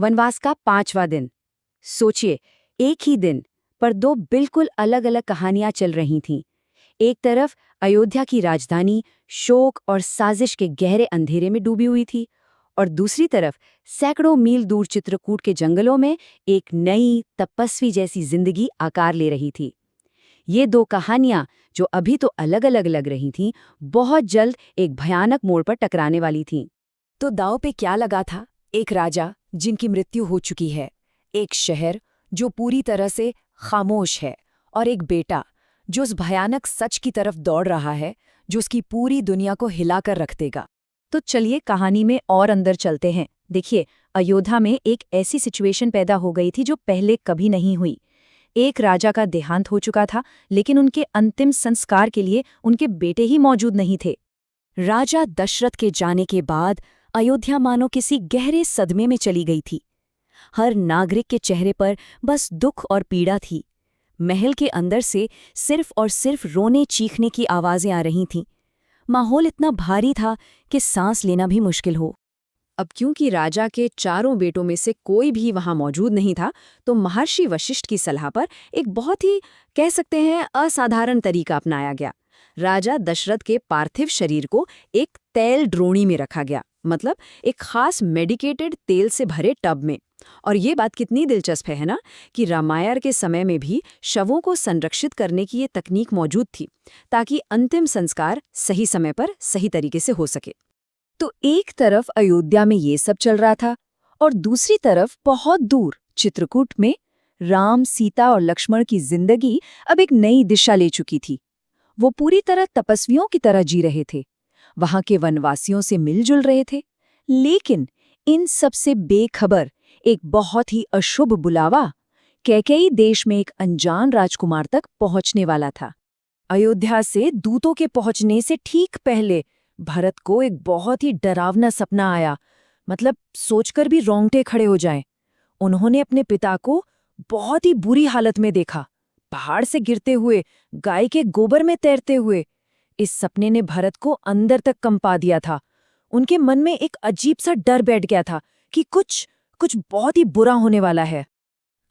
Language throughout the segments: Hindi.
वनवास का 5वां दिन। सोचिए, एक ही दिन पर दो बिल्कुल अलग अलग कहानियां चल रही थीं। एक तरफ अयोध्या की राजधानी शोक और साजिश के गहरे अंधेरे में डूबी हुई थी, और दूसरी तरफ सैकड़ों मील दूर चित्रकूट के जंगलों में एक नई तपस्वी जैसी जिंदगी आकार ले रही थी। ये दो कहानियां, जो अभी तो अलग अलग लग रही थीं, बहुत जल्द एक भयानक मोड़ पर टकराने वाली थीं। तो दांव पे क्या लगा था? एक राजा जिनकी मृत्यु हो चुकी है, एक शहर जो पूरी तरह से खामोश है, और एक बेटा जो उस भयानक सच की तरफ दौड़ रहा है जो उसकी पूरी दुनिया को हिलाकर रख देगा। तो चलिए कहानी में और अंदर चलते हैं। देखिए, अयोध्या में एक ऐसी सिचुएशन पैदा हो गई थी जो पहले कभी नहीं हुई। एक राजा का देहांत हो चुका था, लेकिन उनके अंतिम संस्कार के लिए उनके बेटे ही मौजूद नहीं थे। राजा दशरथ के जाने के बाद अयोध्या मानो किसी गहरे सदमे में चली गई थी। हर नागरिक के चेहरे पर बस दुख और पीड़ा थी। महल के अंदर से सिर्फ और सिर्फ रोने चीखने की आवाजें आ रही थीं। माहौल इतना भारी था कि सांस लेना भी मुश्किल हो। अब क्योंकि राजा के चारों बेटों में से कोई भी वहां मौजूद नहीं था, तो महर्षि वशिष्ठ की सलाह पर एक बहुत ही, कह सकते हैं, असाधारण तरीका अपनाया गया। राजा दशरथ के पार्थिव शरीर को एक तेल ड्रोणी में रखा गया, मतलब एक खास मेडिकेटेड तेल से भरे टब में। और ये बात कितनी दिलचस्प है ना, कि रामायण के समय में भी शवों को संरक्षित करने की ये तकनीक मौजूद थी, ताकि अंतिम संस्कार सही समय पर सही तरीके से हो सके। तो एक तरफ अयोध्या में ये सब चल रहा था, और दूसरी तरफ बहुत दूर चित्रकूट में राम, सीता और लक्ष्मण की जिंदगी अब एक नई दिशा ले चुकी थी। वो पूरी तरह तपस्वियों की तरह जी रहे थे, वहां के वनवासियों से मिलजुल रहे थे। लेकिन इन सब से बेखबर एक बहुत ही अशुभ बुलावा कैकेयी देश में एक अनजान राजकुमार तक पहुंचने वाला था। अयोध्या से दूतों के पहुंचने से ठीक पहले भरत को एक बहुत ही डरावना सपना आया, मतलब सोचकर भी रोंगटे खड़े हो जाएं। उन्होंने अपने पिता को बहुत ही बुरी हालत में देखा, पहाड़ से गिरते हुए, गाय के गोबर में तैरते हुए। इस सपने ने भरत को अंदर तक कंपा दिया था। उनके मन में एक अजीब सा डर बैठ गया था कि कुछ कुछ बहुत ही बुरा होने वाला है।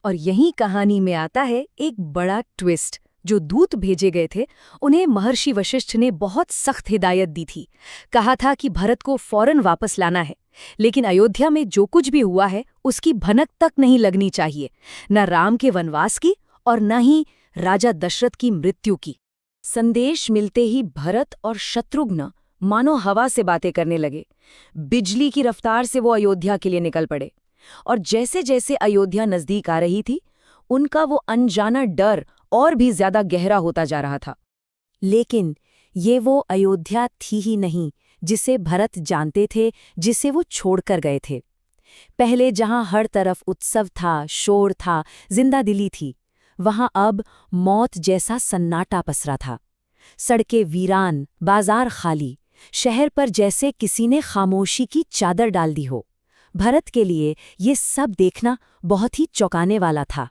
और यही कहानी में आता है एक बड़ा ट्विस्ट। जो दूत भेजे गए थे, उन्हें महर्षि वशिष्ठ ने बहुत सख्त हिदायत दी थी। कहा था कि भरत को फौरन वापस लाना है, लेकिन अयोध्या में जो कुछ भी हुआ है उसकी भनक तक नहीं लगनी चाहिए, न राम के वनवास की और न ही राजा दशरथ की मृत्यु की। संदेश मिलते ही भरत और शत्रुघ्न मानो हवा से बातें करने लगे। बिजली की रफ्तार से वो अयोध्या के लिए निकल पड़े, और जैसे जैसे अयोध्या नजदीक आ रही थी, उनका वो अनजाना डर और भी ज्यादा गहरा होता जा रहा था। लेकिन ये वो अयोध्या थी ही नहीं जिसे भरत जानते थे, जिसे वो छोड़कर गए थे। पहले जहां हर तरफ उत्सव था, शोर था, जिंदादिली थी, वहां अब मौत जैसा सन्नाटा पसरा था। सड़कें वीरान, बाजार खाली, शहर पर जैसे किसी ने खामोशी की चादर डाल दी हो। भरत के लिए ये सब देखना बहुत ही चौंकाने वाला था।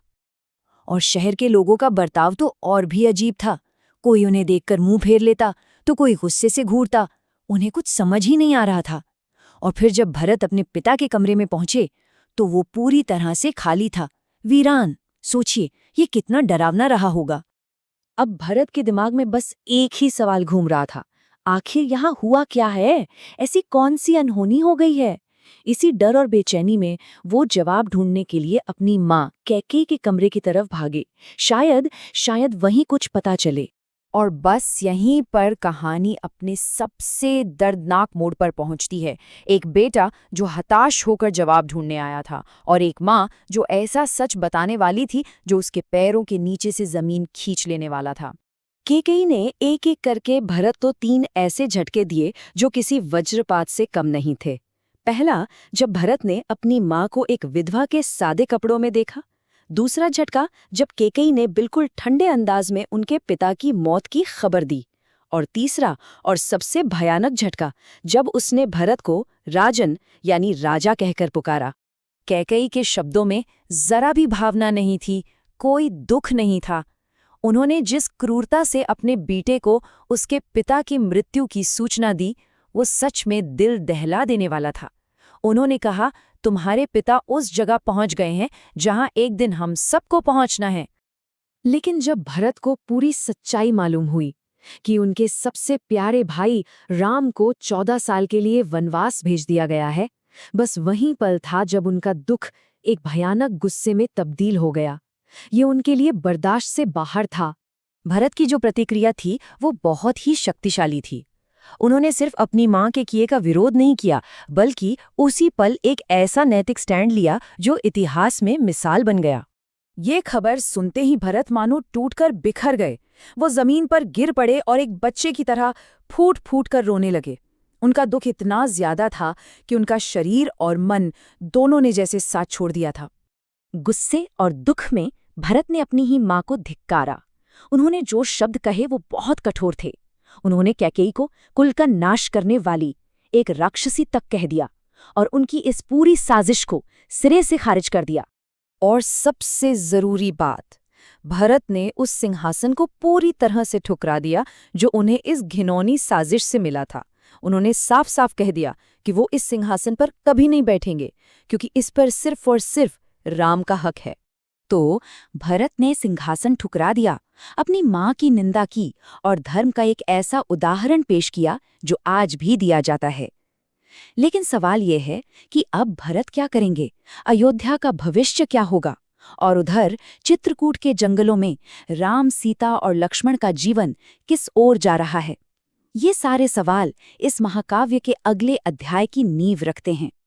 और शहर के लोगों का बर्ताव तो और भी अजीब था। कोई उन्हें देखकर मुंह फेर लेता, तो कोई गुस्से से घूरता। उन्हें कुछ समझ ही नहीं आ रहा था। और फिर जब भरत अपने पिता के कमरे में पहुंचे, तो वो पूरी तरह से खाली था, वीरान। सोचिए, ये कितना डरावना रहा होगा। अब भरत के दिमाग में बस एक ही सवाल घूम रहा था, आखिर यहाँ हुआ क्या है? ऐसी कौन सी अनहोनी हो गई है? इसी डर और बेचैनी में वो जवाब ढूंढने के लिए अपनी माँ कैकेयी के कमरे की तरफ भागे। शायद वहीं कुछ पता चले। और बस यहीं पर कहानी अपने सबसे दर्दनाक मोड़ पर पहुंचती है। एक बेटा जो हताश होकर जवाब ढूंढने आया था, और एक माँ जो ऐसा सच बताने वाली थी जो उसके पैरों के नीचे से जमीन खींच लेने वाला था। कैकेयी ने एक एक करके भरत को 3 ऐसे झटके दिए जो किसी वज्रपात से कम नहीं थे। पहला, जब भरत ने अपनी माँ को एक विधवा के सादे कपड़ों में देखा। दूसरा झटका, जब कैकेयी ने बिल्कुल ठंडे अंदाज में उनके पिता की मौत की खबर दी। और तीसरा और सबसे भयानक झटका, जब उसने भरत को राजन यानी राजा कहकर पुकारा। कैकेयी के शब्दों में जरा भी भावना नहीं थी, कोई दुख नहीं था। उन्होंने जिस क्रूरता से अपने बेटे को उसके पिता की मृत्यु की सूचना दी, वो सच में दिल दहला देने वाला था। उन्होंने कहा, तुम्हारे पिता उस जगह पहुंच गए हैं जहां एक दिन हम सबको पहुंचना है। लेकिन जब भरत को पूरी सच्चाई मालूम हुई कि उनके सबसे प्यारे भाई राम को 14 साल के लिए वनवास भेज दिया गया है, बस वहीं पल था जब उनका दुख एक भयानक गुस्से में तब्दील हो गया। ये उनके लिए बर्दाश्त से बाहर था। भरत की जो प्रतिक्रिया थी वो बहुत ही शक्तिशाली थी। उन्होंने सिर्फ अपनी मां के किए का विरोध नहीं किया, बल्कि उसी पल एक ऐसा नैतिक स्टैंड लिया जो इतिहास में मिसाल बन गया। ये खबर सुनते ही भरत मानो टूटकर बिखर गए। वो जमीन पर गिर पड़े और एक बच्चे की तरह फूट फूट कर रोने लगे। उनका दुख इतना ज्यादा था कि उनका शरीर और मन दोनों ने जैसे साथ छोड़ दिया था। गुस्से और दुख में भरत ने अपनी ही मां को धिक्कारा। उन्होंने जो शब्द कहे वो बहुत कठोर थे। उन्होंने कैकेयी को कुल का नाश करने वाली एक राक्षसी तक कह दिया और उनकी इस पूरी साजिश को सिरे से खारिज कर दिया। और सबसे जरूरी बात, भरत ने उस सिंहासन को पूरी तरह से ठुकरा दिया जो उन्हें इस घिनौनी साजिश से मिला था। उन्होंने साफ साफ कह दिया कि वो इस सिंहासन पर कभी नहीं बैठेंगे, क्योंकि इस पर सिर्फ और सिर्फ राम का हक है। तो भरत ने सिंहासन ठुकरा दिया, अपनी मां की निंदा की और धर्म का एक ऐसा उदाहरण पेश किया जो आज भी दिया जाता है। लेकिन सवाल यह है कि अब भरत क्या करेंगे? अयोध्या का भविष्य क्या होगा? और उधर चित्रकूट के जंगलों में राम, सीता और लक्ष्मण का जीवन किस ओर जा रहा है? ये सारे सवाल इस महाकाव्य के अगले अध्याय की नींव रखते हैं।